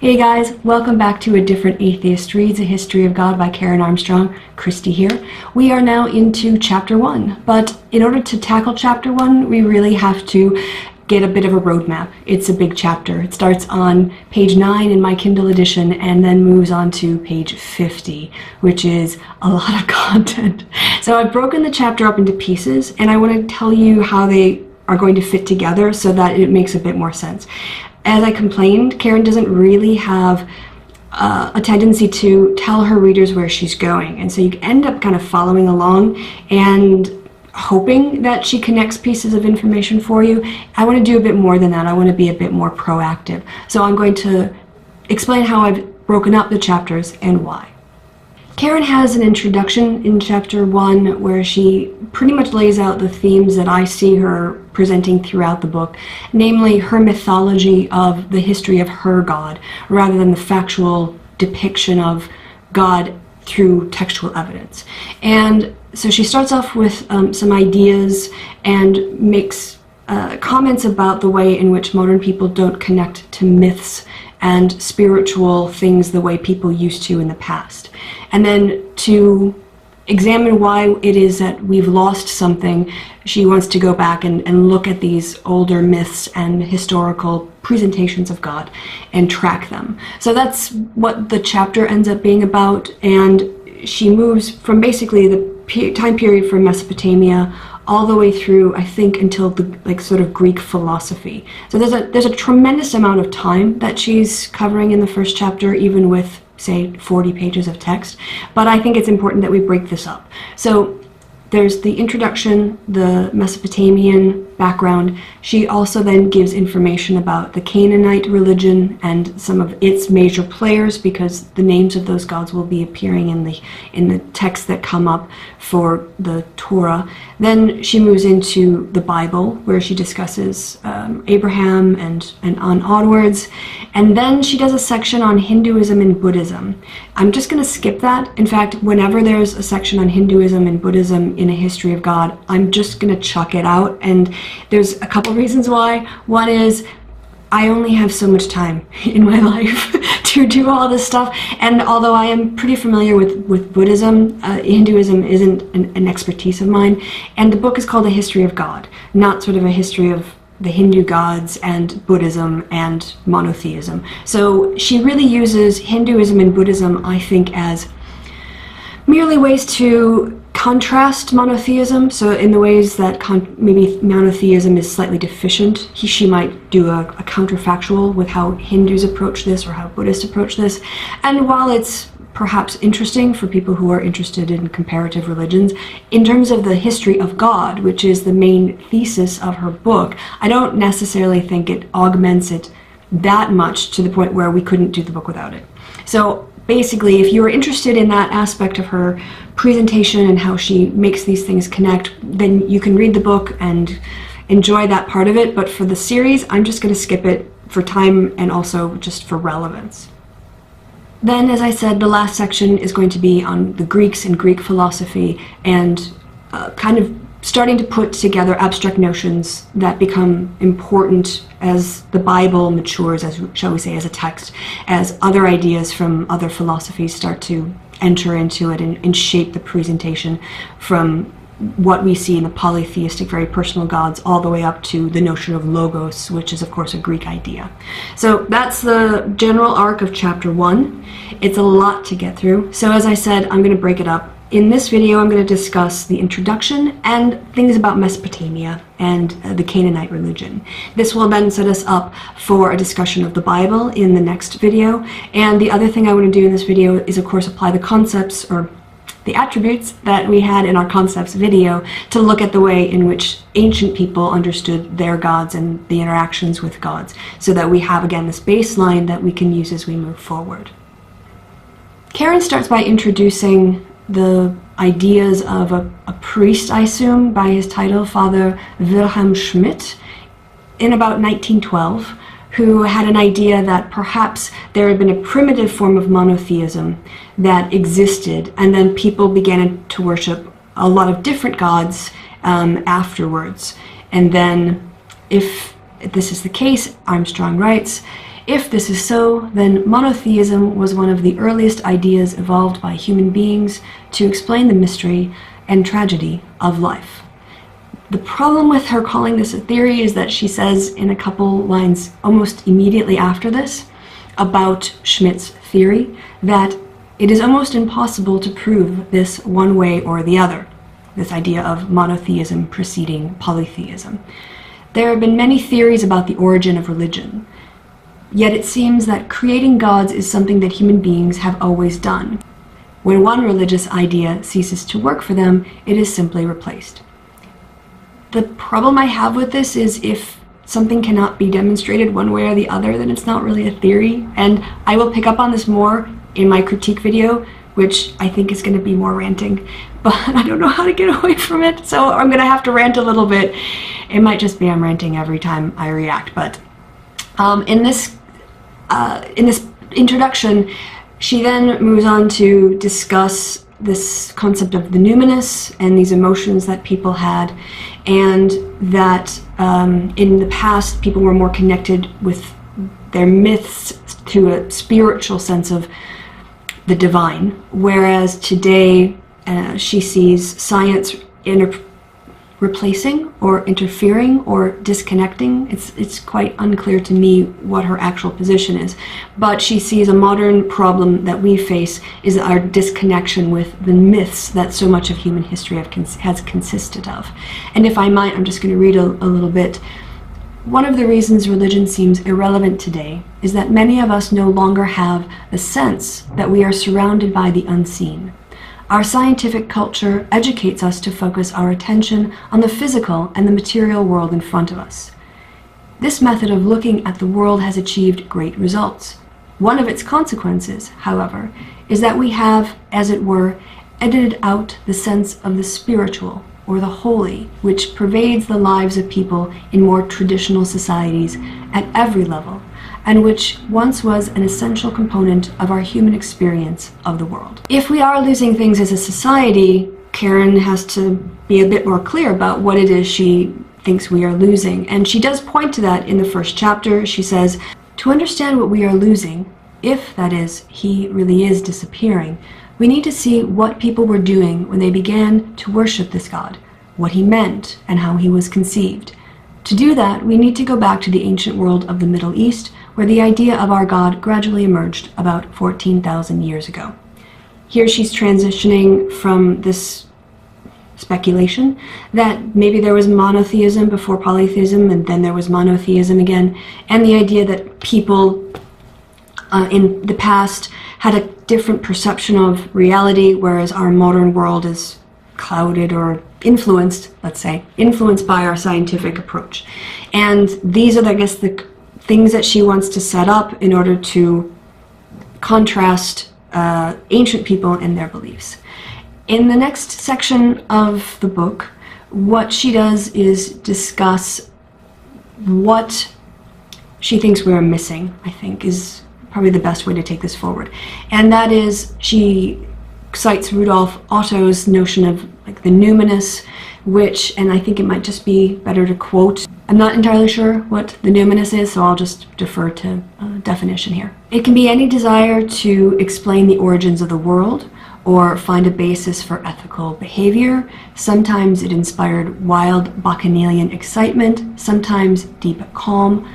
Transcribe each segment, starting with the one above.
Hey guys, welcome back to A Different Atheist Reads, A History of God by Karen Armstrong. Christy here. We are now into Chapter 1, but in order to tackle Chapter 1, we really have to get a bit of a roadmap. It's a big chapter. It starts on page 9 in my Kindle edition and then moves on to page 50, which is a lot of content. So I've broken the chapter up into pieces, and I want to tell you how they are going to fit together so that it makes a bit more sense. As I complained, Karen doesn't really have a tendency to tell her readers where she's going, and so you end up kind of following along and hoping that she connects pieces of information for you. I want to do a bit more than that. I want to be a bit more proactive. So I'm going to explain how I've broken up the chapters and why. Karen has an introduction in chapter 1 where she pretty much lays out the themes that I see her presenting throughout the book, namely her mythology of the history of her God, rather than the factual depiction of God through textual evidence. And so she starts off with some ideas and makes comments about the way in which modern people don't connect to myths and spiritual things the way people used to in the past. And then to examine why it is that we've lost something, she wants to go back and look at these older myths and historical presentations of God and track them. So that's what the chapter ends up being about, and she moves from basically the time period from Mesopotamia all the way through, I think, until the sort of Greek philosophy. So there's a tremendous amount of time that she's covering in the first chapter, even with, say, 40 pages of text. But I think it's important that we break this up. So there's the introduction, the Mesopotamian background. She also then gives information about the Canaanite religion and some of its major players, because the names of those gods will be appearing in the texts that come up for the Torah. Then she moves into the Bible, where she discusses Abraham and on onwards. And then she does a section on Hinduism and Buddhism. I'm just going to skip that. In fact, whenever there's a section on Hinduism and Buddhism in A History of God, I'm just going to chuck it out. And there's a couple reasons why. One is I only have so much time in my life to do all this stuff, and although I am pretty familiar with Buddhism, Hinduism isn't an expertise of mine, and the book is called A History of God, not sort of a history of the Hindu gods and Buddhism and monotheism. So she really uses Hinduism and Buddhism, I think, as merely ways to contrast monotheism. So in the ways that maybe monotheism is slightly deficient, she might do a counterfactual with how Hindus approach this or how Buddhists approach this. And while it's perhaps interesting for people who are interested in comparative religions, in terms of the history of God, which is the main thesis of her book, I don't necessarily think it augments it that much to the point where we couldn't do the book without it. So basically, if you are interested in that aspect of her presentation and how she makes these things connect, then you can read the book and enjoy that part of it. But for the series, I'm just going to skip it for time and also just for relevance. Then, as I said, the last section is going to be on the Greeks and Greek philosophy and kind of starting to put together abstract notions that become important as the Bible matures, as shall we say, as a text, as other ideas from other philosophies start to enter into it and shape the presentation from what we see in the polytheistic, very personal gods, all the way up to the notion of logos, which is, of course, a Greek idea. So that's the general arc of chapter 1. It's a lot to get through. So as I said, I'm going to break it up. In this video, I'm going to discuss the introduction and things about Mesopotamia and the Canaanite religion. This will then set us up for a discussion of the Bible in the next video. And the other thing I want to do in this video is, of course, apply the concepts or the attributes that we had in our concepts video to look at the way in which ancient people understood their gods and the interactions with gods, so that we have, again, this baseline that we can use as we move forward. Karen starts by introducing the ideas of a priest, I assume, by his title, Father Wilhelm Schmidt, in about 1912, who had an idea that perhaps there had been a primitive form of monotheism that existed, and then people began to worship a lot of different gods afterwards. And then, if this is the case, Armstrong writes, If this is so, then monotheism was one of the earliest ideas evolved by human beings to explain the mystery and tragedy of life. The problem with her calling this a theory is that she says in a couple lines almost immediately after this about Schmidt's theory that it is almost impossible to prove this one way or the other, this idea of monotheism preceding polytheism. There have been many theories about the origin of religion, yet it seems that creating gods is something that human beings have always done. When one religious idea ceases to work for them, it is simply replaced. The problem I have with this is if something cannot be demonstrated one way or the other, then it's not really a theory. And I will pick up on this more in my critique video, which I think is going to be more ranting, but I don't know how to get away from it, so I'm going to have to rant a little bit. It might just be I'm ranting every time I react, but in this introduction, she then moves on to discuss this concept of the numinous and these emotions that people had, and that in the past people were more connected with their myths to a spiritual sense of the divine, whereas today she sees science replacing or interfering or disconnecting. It's quite unclear to me what her actual position is, but she sees a modern problem that we face is our disconnection with the myths that so much of human history has consisted of. And if I might, I'm just going to read a little bit. One of the reasons religion seems irrelevant today is that many of us no longer have the sense that we are surrounded by the unseen. Our scientific culture educates us to focus our attention on the physical and the material world in front of us. This method of looking at the world has achieved great results. One of its consequences, however, is that we have, as it were, edited out the sense of the spiritual or the holy, which pervades the lives of people in more traditional societies at every level, and which once was an essential component of our human experience of the world. If we are losing things as a society, Karen has to be a bit more clear about what it is she thinks we are losing. And she does point to that in the first chapter. She says, to understand what we are losing, if, that is, he really is disappearing, we need to see what people were doing when they began to worship this God, what he meant, and how he was conceived. To do that, we need to go back to the ancient world of the Middle East, where the idea of our God gradually emerged about 14,000 years ago. Here she's transitioning from this speculation that maybe there was monotheism before polytheism, and then there was monotheism again, and the idea that people in the past had a different perception of reality, whereas our modern world is clouded or influenced, let's say, influenced by our scientific approach. And these are, I guess, the things that she wants to set up in order to contrast ancient people and their beliefs. In the next section of the book, what she does is discuss what she thinks we're missing, I think, is probably the best way to take this forward. And that is, she cites Rudolf Otto's notion of like the numinous, which, and I think it might just be better to quote, I'm not entirely sure what the numinous is, so I'll just defer to definition here. It can be any desire to explain the origins of the world or find a basis for ethical behavior. Sometimes it inspired wild bacchanalian excitement, sometimes deep calm,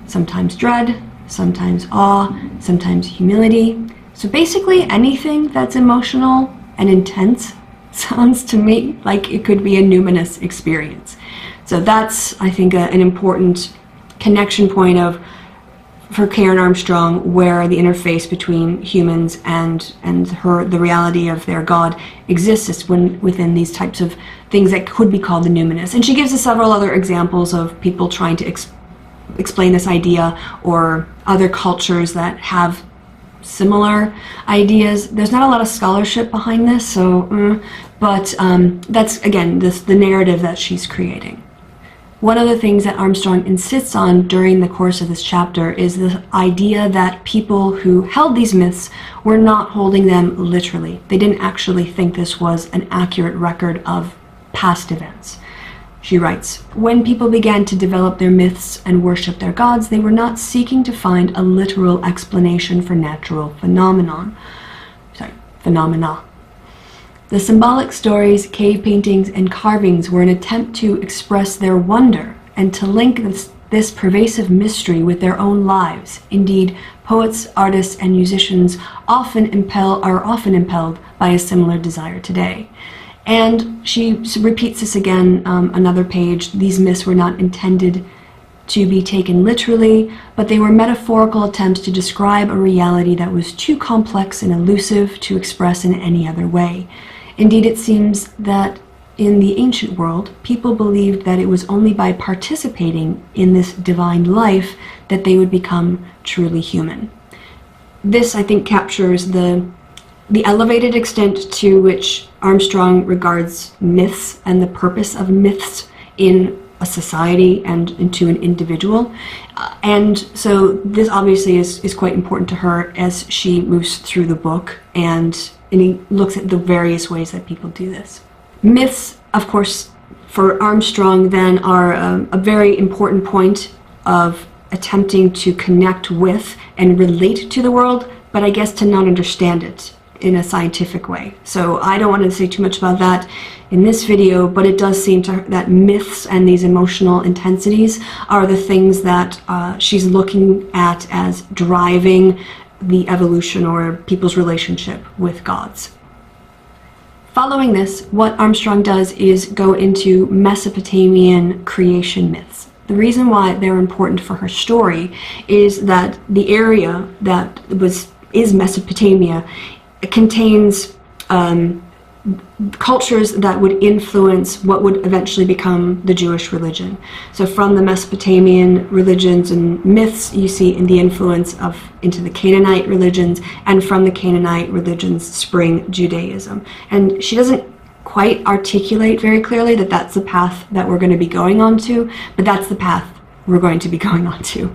sometimes dread, sometimes awe, sometimes humility. So basically anything that's emotional and intense sounds to me like it could be a numinous experience. So that's, I think, an important connection point for Karen Armstrong, where the interface between humans and the reality of their God exists within these types of things that could be called the numinous. And she gives us several other examples of people trying to explain this idea, or other cultures that have similar ideas. There's not a lot of scholarship behind this, so but that's, again, the narrative that she's creating. One of the things that Armstrong insists on during the course of this chapter is the idea that people who held these myths were not holding them literally. They didn't actually think this was an accurate record of past events. She writes, "When people began to develop their myths and worship their gods, they were not seeking to find a literal explanation for natural phenomena. The symbolic stories, cave paintings, and carvings were an attempt to express their wonder and to link this pervasive mystery with their own lives. Indeed, poets, artists, and musicians are often impelled by a similar desire today." And she repeats this again, another page. "These myths were not intended to be taken literally, but they were metaphorical attempts to describe a reality that was too complex and elusive to express in any other way. Indeed, it seems that in the ancient world, people believed that it was only by participating in this divine life that they would become truly human." This, I think, captures the elevated extent to which Armstrong regards myths and the purpose of myths in a society and into an individual. And so this obviously is quite important to her as she moves through the book and he looks at the various ways that people do this. Myths, of course, for Armstrong then are a very important point of attempting to connect with and relate to the world, but I guess to not understand it in a scientific way. So I don't want to say too much about that in this video, but it does seem to her that myths and these emotional intensities are the things that she's looking at as driving the evolution or people's relationship with gods. Following this, what Armstrong does is go into Mesopotamian creation myths. The reason why they're important for her story is that the area that is Mesopotamia contains cultures that would influence what would eventually become the Jewish religion. So from the Mesopotamian religions and myths, you see in the influence into the Canaanite religions, and from the Canaanite religions spring Judaism. And she doesn't quite articulate very clearly that that's the path that we're going to be going on to, but that's the path we're going to be going on to.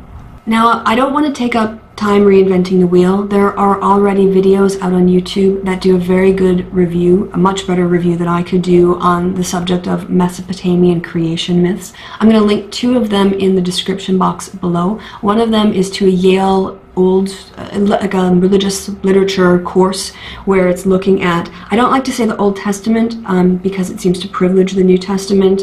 Now, I don't want to take up time reinventing the wheel. There are already videos out on YouTube that do a very good review, a much better review than I could do on the subject of Mesopotamian creation myths. I'm going to link 2 of them in the description box below. One of them is to a Yale like a religious literature course where it's looking at, I don't like to say the Old Testament because it seems to privilege the New Testament,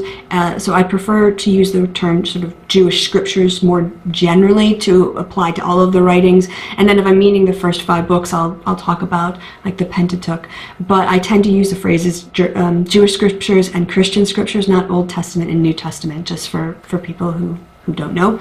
so I prefer to use the term sort of Jewish scriptures more generally to apply to all of the writings, and then if I'm meaning the first 5 books, I'll talk about like the Pentateuch, but I tend to use the phrases Jewish scriptures and Christian scriptures, not Old Testament and New Testament, just for people who don't know.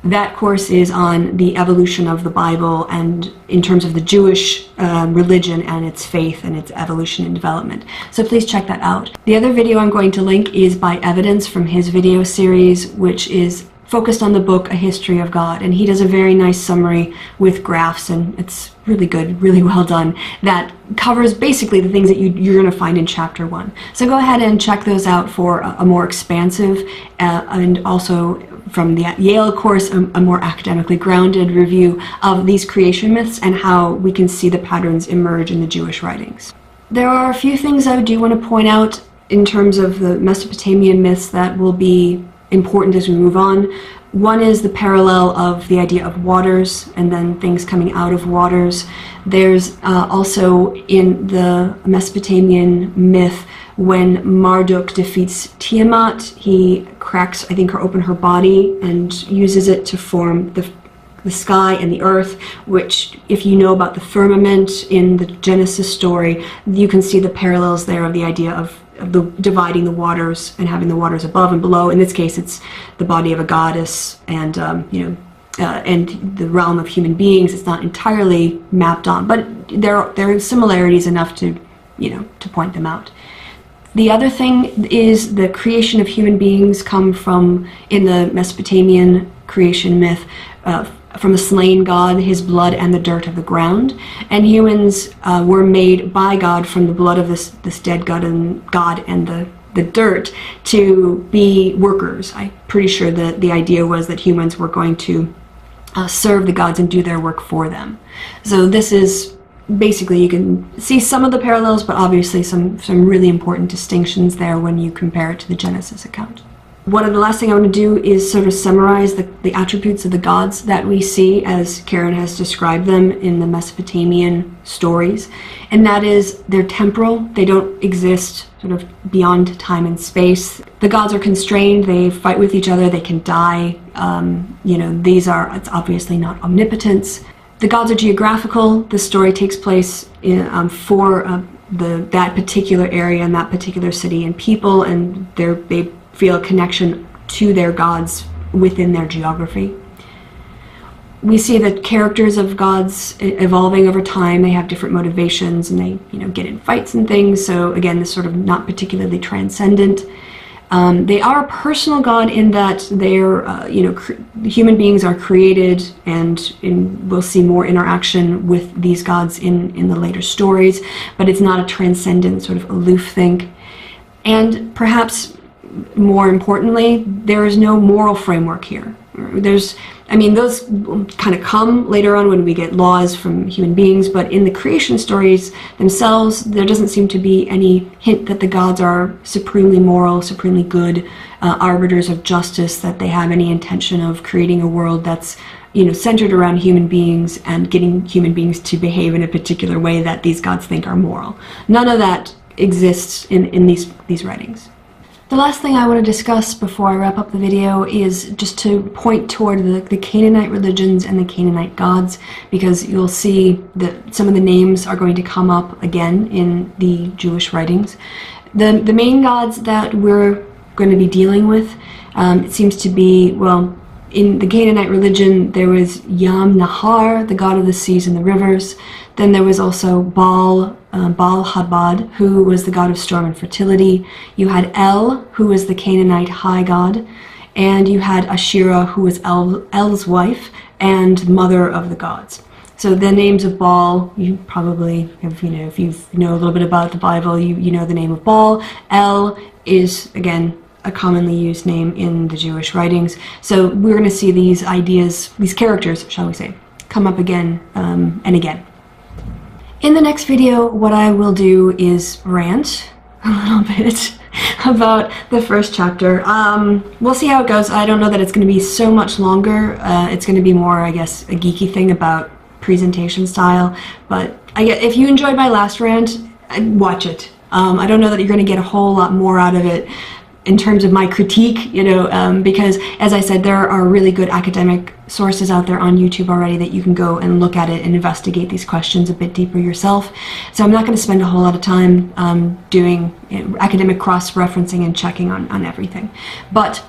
That course is on the evolution of the Bible and in terms of the Jewish religion and its faith and its evolution and development. So please check that out. The other video I'm going to link is by Evidence from his video series, which is focused on the book A History of God. And he does a very nice summary with graphs, and it's really good, really well done, that covers basically the things that you're going to find in chapter 1. So go ahead and check those out for a more expansive and also from the Yale course, a more academically grounded review of these creation myths and how we can see the patterns emerge in the Jewish writings. There are a few things I do want to point out in terms of the Mesopotamian myths that will be important as we move on. One is the parallel of the idea of waters and then things coming out of waters. There's also in the Mesopotamian myth, when Marduk defeats Tiamat, he cracks, I think, her open her body and uses it to form the sky and the earth, which, if you know about the firmament in the Genesis story, you can see the parallels there of the idea of dividing the waters and having the waters above and below. In this case, it's the body of a goddess and and the realm of human beings. It's not entirely mapped on, but there are similarities enough to point them out. The other thing is the creation of human beings come from, in the Mesopotamian creation myth, from a slain god, his blood and the dirt of the ground. And humans were made by God from the blood of this dead god and the dirt to be workers. I'm pretty sure that the idea was that humans were going to serve the gods and do their work for them. So this is basically, you can see some of the parallels, but obviously some really important distinctions there when you compare it to the Genesis account. One of the last thing I want to do is sort of summarize the attributes of the gods that we see as Karen has described them in the Mesopotamian stories. And that is, they're temporal, they don't exist sort of beyond time and space. The gods are constrained, they fight with each other, they can die. It's obviously not omnipotence. The gods are geographical. The story takes place for that particular area and that particular city and people, and they feel a connection to their gods within their geography. We see the characters of gods evolving over time. They have different motivations, and they get in fights and things. So again, this sort of not particularly transcendent. They are a personal god in that they're human beings are created, and we'll see more interaction with these gods in the later stories. But it's not a transcendent sort of aloof thing. And perhaps more importantly, there is no moral framework here. Those kind of come later on when we get laws from human beings, but in the creation stories themselves, there doesn't seem to be any hint that the gods are supremely moral, supremely good, arbiters of justice, that they have any intention of creating a world that's centered around human beings and getting human beings to behave in a particular way that these gods think are moral. None of that exists in these writings. The last thing I want to discuss before I wrap up the video is just to point toward the Canaanite religions and the Canaanite gods, because you'll see that some of the names are going to come up again in the Jewish writings. The main gods that we're going to be dealing with, it seems to be, well, in the Canaanite religion, there was Yam Nahar, the god of the seas and the rivers. Then there was also Baal Habad, who was the god of storm and fertility. You had El, who was the Canaanite high god. And you had Asherah, who was El's wife and mother of the gods. So the names of Baal, you probably have, if you know a little bit about the Bible, you know the name of Baal. El is, again, a commonly used name in the Jewish writings. So we're going to see these ideas, these characters, shall we say, come up again and again. In the next video, what I will do is rant a little bit about the first chapter. We'll see how it goes. I don't know that it's going to be so much longer. It's going to be more, I guess, a geeky thing about presentation style. But if you enjoyed my last rant, watch it. I don't know that you're going to get a whole lot more out of it in terms of my critique, because, as I said, there are really good academic sources out there on YouTube already that you can go and look at it and investigate these questions a bit deeper yourself. So I'm not going to spend a whole lot of time doing academic cross-referencing and checking on everything. But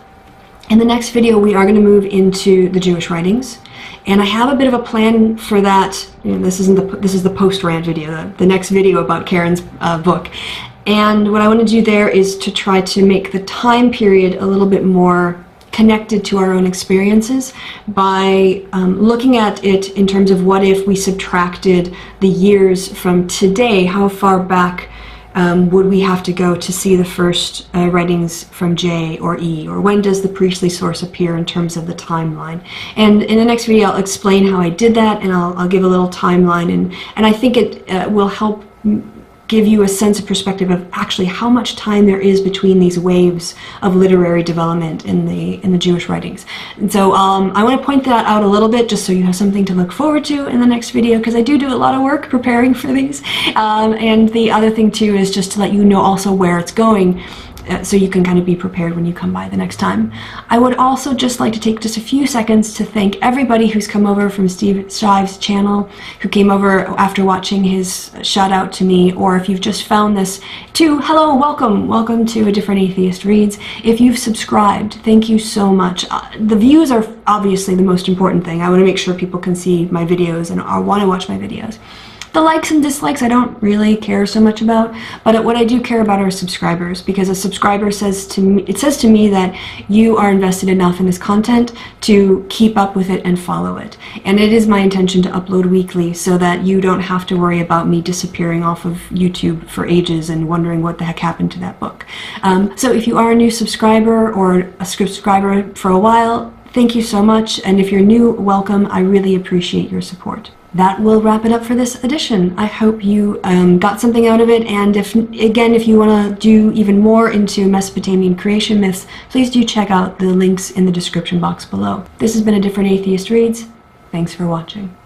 in the next video, we are going to move into the Jewish writings. And I have a bit of a plan for that. This is the post-rant video, the next video about Karen's book. And what I want to do there is to try to make the time period a little bit more connected to our own experiences by looking at it in terms of what if we subtracted the years from today, how far back would we have to go to see the first writings from J or E, or when does the priestly source appear in terms of the timeline. And in the next video I'll explain how I did that, and I'll give a little timeline, and I think it will help give you a sense of perspective of actually how much time there is between these waves of literary development in the Jewish writings. And so I want to point that out a little bit just so you have something to look forward to in the next video, because I do a lot of work preparing for these. And the other thing too is just to let you know also where it's going, so you can kind of be prepared when you come by the next time. I would also just like to take just a few seconds to thank everybody who's come over from Steve Shive's channel, who came over after watching his shout out to me, or if you've just found this too, hello, welcome to A Different Atheist Reads. If you've subscribed, thank you so much. The views are obviously the most important thing. I want to make sure people can see my videos and want to watch my videos. The likes and dislikes I don't really care so much about, but what I do care about are subscribers, because a subscriber says to me that you are invested enough in this content to keep up with it and follow it. And it is my intention to upload weekly so that you don't have to worry about me disappearing off of YouTube for ages and wondering what the heck happened to that book. So if you are a new subscriber or a subscriber for a while, thank you so much. And if you're new, welcome. I really appreciate your support. that will wrap it up for this edition. I hope you got something out of it, and if you want to do even more into Mesopotamian creation myths, please do check out the links in the description box below. This has been A Different Atheist Reads. Thanks for watching.